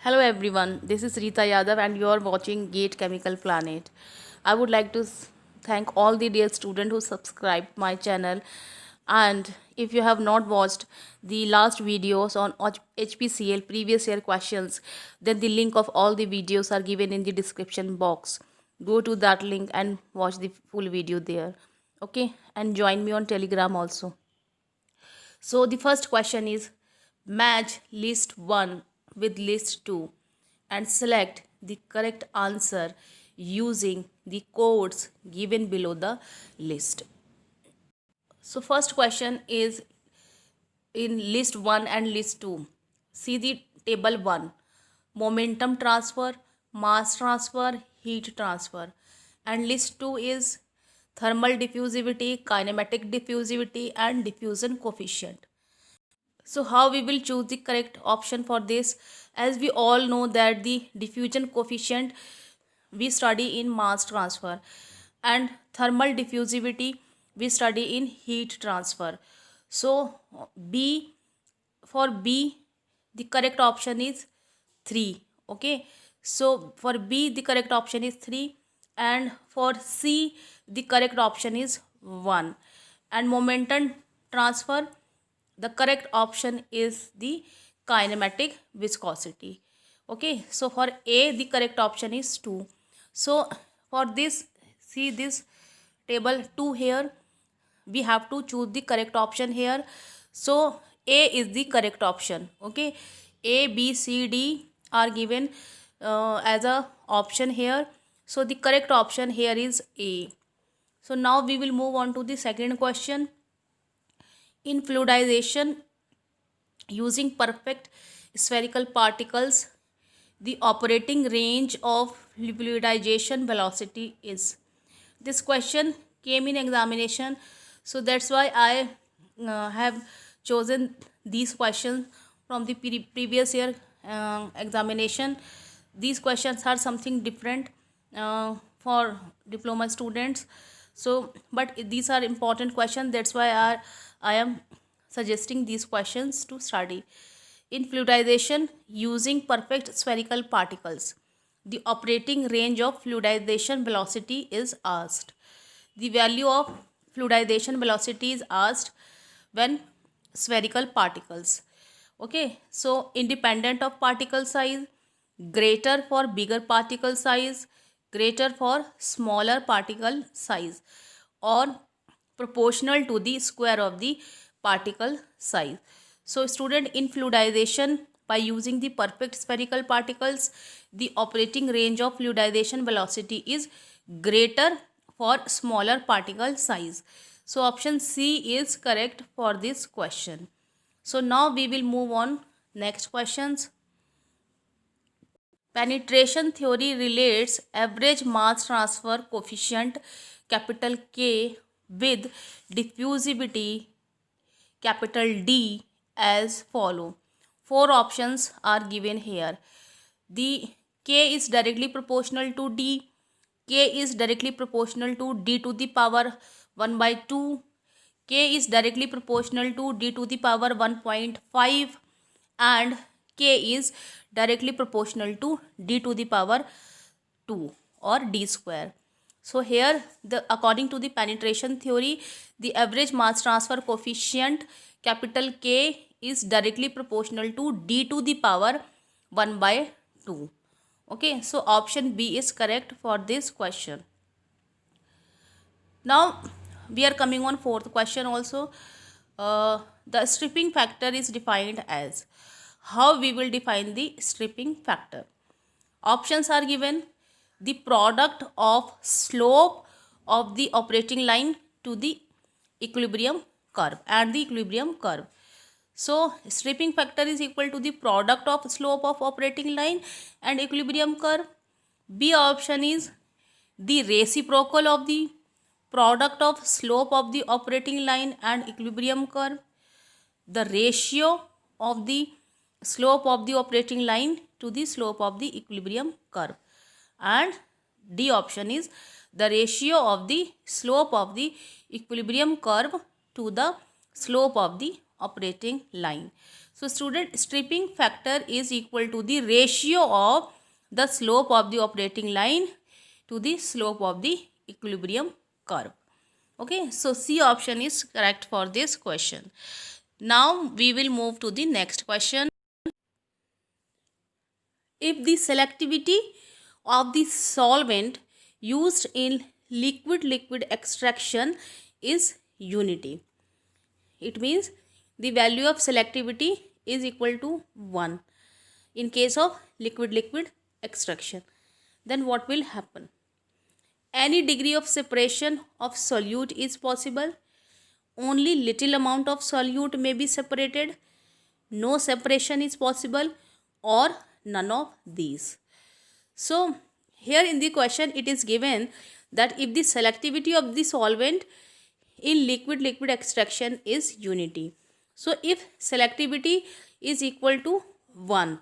Hello everyone, this is Rita Yadav and you are watching Gate Chemical Planet. I would like to thank all the dear students who subscribed my channel, and if you have not watched the last videos on HPCL previous year questions, then the link of all the videos are given in the description box. Go to that link and watch the full video there. Okay, and join me on Telegram also. So the first question is, match list 1 with list 2 and select the correct answer using the codes given below the list. So first question is in list 1 and list 2. See the table 1. Momentum transfer, mass transfer, heat transfer. And list 2 is thermal diffusivity, kinematic diffusivity and diffusion coefficient. So how we will choose the correct option for this? As we all know that the diffusion coefficient we study in mass transfer, and thermal diffusivity we study in heat transfer. So B, for B the correct option is 3. Okay, so for B the correct option is 3, and for C the correct option is 1. And momentum transfer, the correct option is the kinematic viscosity. Okay, so for A the correct option is 2. So for this, see this table 2 here, we have to choose the correct option here. So A is the correct option. Okay, A, B, C, D are given as a option here. So the correct option here is A. So now we will move on to the second question. In fluidization using perfect spherical particles, the operating range of fluidization velocity is. This question came in examination, so that's why I have chosen these questions from the previous year examination. These questions are something different for diploma students. So but these are important questions, that's why I am suggesting these questions to study. In fluidization using perfect spherical particles, the operating range of fluidization velocity is asked. The value of fluidization velocity is asked when spherical particles. Okay, so independent of particle size, greater for bigger particle size, greater for smaller particle size, or proportional to the square of the particle size. So student, in fluidization by using the perfect spherical particles, the operating range of fluidization velocity is greater for smaller particle size. So option C is correct for this question. So now we will move on next questions. Penetration theory relates average mass transfer coefficient capital K with diffusivity capital D as follow. Four options are given here. The K is directly proportional to D. K is directly proportional to D to the power 1 by 2. K is directly proportional to D to the power 1.5, and K is directly proportional to D to the power 2 or D square. So here, according to the penetration theory, the average mass transfer coefficient capital K is directly proportional to D to the power 1 by 2. Okay, so option B is correct for this question. Now we are coming on fourth question also. The stripping factor is defined as. How we will define the stripping factor? Options are given: the product of slope of the operating line to the equilibrium curve and the equilibrium curve. So stripping factor is equal to the product of slope of operating line and equilibrium curve. B option is the reciprocal of the product of slope of the operating line and equilibrium curve. The ratio of the slope of the operating line to the slope of the equilibrium curve. And D option is the ratio of the slope of the equilibrium curve to the slope of the operating line. So student, stripping factor is equal to the ratio of the slope of the operating line to the slope of the equilibrium curve. Okay, so C option is correct for this question. Now we will move to the next question. If the selectivity of the solvent used in liquid extraction is unity, it means the value of selectivity is equal to 1 in case of liquid extraction, then what will happen? Any degree of separation of solute is possible. Only little amount of solute may be separated. No separation is possible, or none of these. So here in the question it is given that if the selectivity of the solvent in liquid extraction is unity. So if selectivity is equal to 1,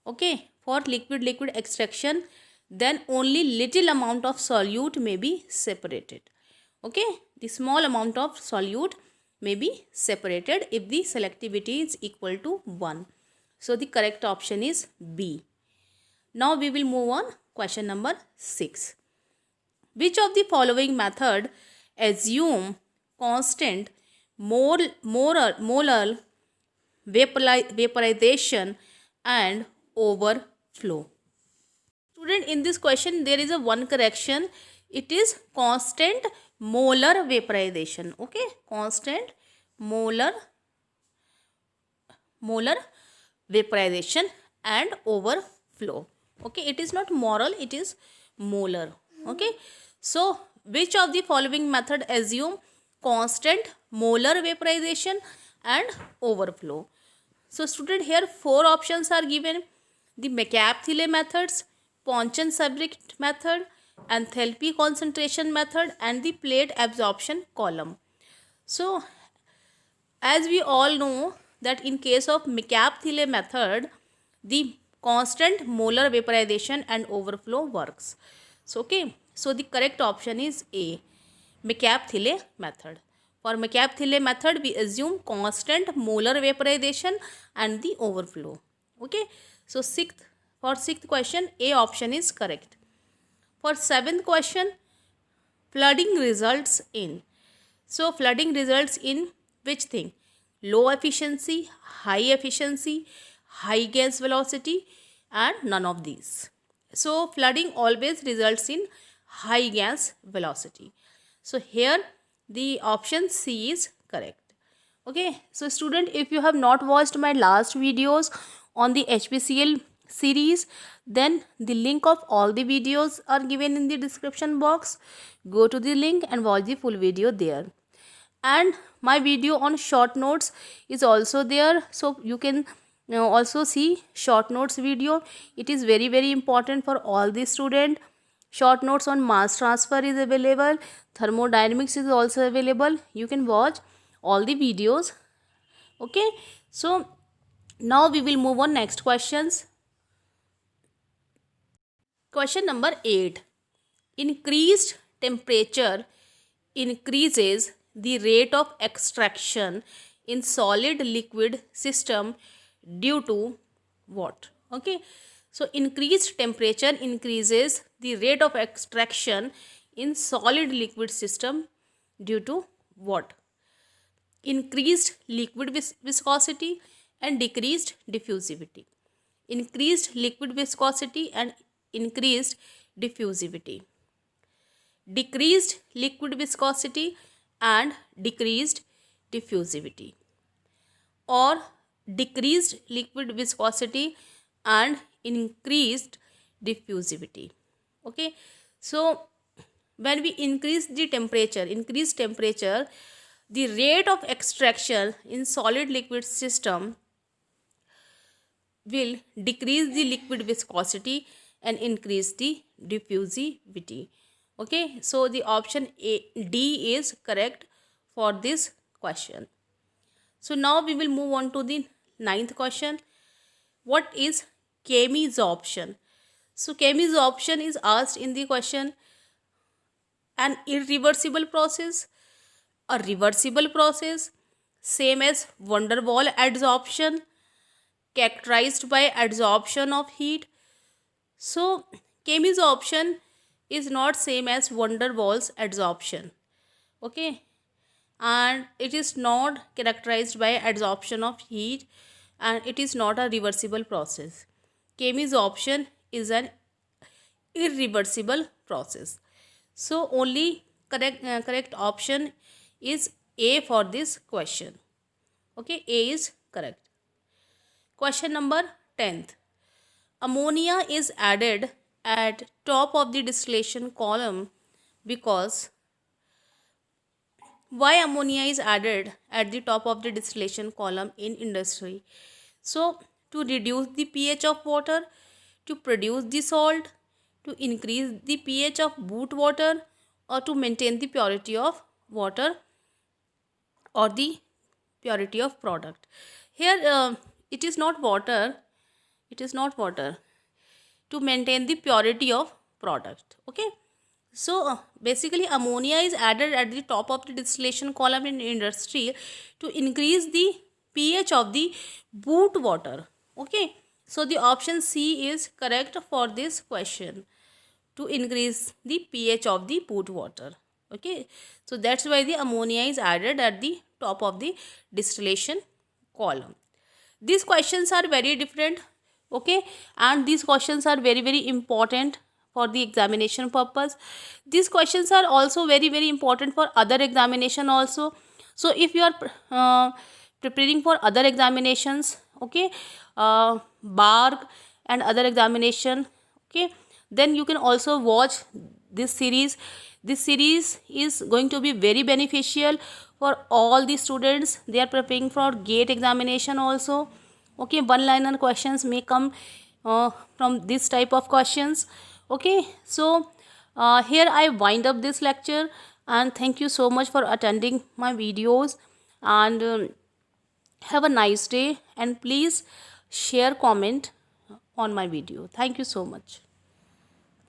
okay, for liquid extraction, then only little amount of solute may be separated. Okay, the small amount of solute may be separated if the selectivity is equal to 1. So the correct option is B. Now we will move on question number 6. Which of the following method assume constant molar vaporization and overflow? Student, in this question there is a one correction. It is constant molar vaporization. Okay, constant molar vaporization and overflow. Okay, it is not moral, it is molar. Okay, so which of the following method assume constant molar vaporization and overflow? So student, here 4 options are given: the McCabe-Thiele methods, Ponchon-Sabrick method, enthalpy concentration method, and the plate absorption column. So as we all know that in case of McCabe-Thiele method, the constant molar vaporization and overflow works. So okay, so the correct option is A, McCabe-Thiele method. For McCabe-Thiele method, we assume constant molar vaporization and the overflow. Okay, so for sixth question, A option is correct. For 7th question, flooding results in. So flooding results in which thing? Low efficiency, high gas velocity, and none of these. So flooding always results in high gas velocity. So here the option C is correct. Okay, so student, if you have not watched my last videos on the HPCL series, then the link of all the videos are given in the description box. Go to the link and watch the full video there. And my video on short notes is also there, so you can also see short notes video. It is very important for all the student. Short notes on mass transfer is available, thermodynamics is also available. You can watch all the videos. Okay, so now we will move on next questions. Question number 8. Increased temperature increases the rate of extraction in solid liquid system due to what? Okay, so increased temperature increases the rate of extraction in solid liquid system due to what? Increased liquid viscosity and decreased diffusivity. Increased liquid viscosity and increased diffusivity. Decreased liquid viscosity and decreased diffusivity, or decreased liquid viscosity and increased diffusivity. Okay, so when we increase temperature, the rate of extraction in solid liquid system will decrease the liquid viscosity and increase the diffusivity. Okay, so the option D is correct for this question. So now we will move on to the 9th question. What is chemisorption? So chemisorption is asked in the question: an irreversible process, a reversible process, same as van der Waals adsorption, characterized by adsorption of heat. So Chemy's option is not same as van der Waals adsorption. Okay, and it is not characterized by adsorption of heat, and it is not a reversible process. Chemy's option is an irreversible process. So only correct option is A for this question. Okay, A is correct. Question number 10th. Ammonia is added at top of the distillation column because why ammonia is added at the top of the distillation column in industry? So to reduce the pH of water, to produce the salt, to increase the pH of boot water, or to maintain the purity of water or the purity of product. Here it is not water, it is not water, to maintain the purity of product. Okay, so basically ammonia is added at the top of the distillation column in industry to increase the pH of the boot water. Okay, so the option C is correct for this question, to increase the pH of the boot water. Okay, so that's why the ammonia is added at the top of the distillation column. These questions are very different. Okay, and these questions are very important for the examination purpose. These questions are also very important for other examination also. So if you are preparing for other examinations, okay, bar and other examination, okay, then you can also watch this series. This series is going to be very beneficial for all the students. They are preparing for gate examination also. Okay, one liner questions may come from this type of questions. Okay, so here I wind up this lecture, and thank you so much for attending my videos, and have a nice day, and please share comment on my video. Thank you so much.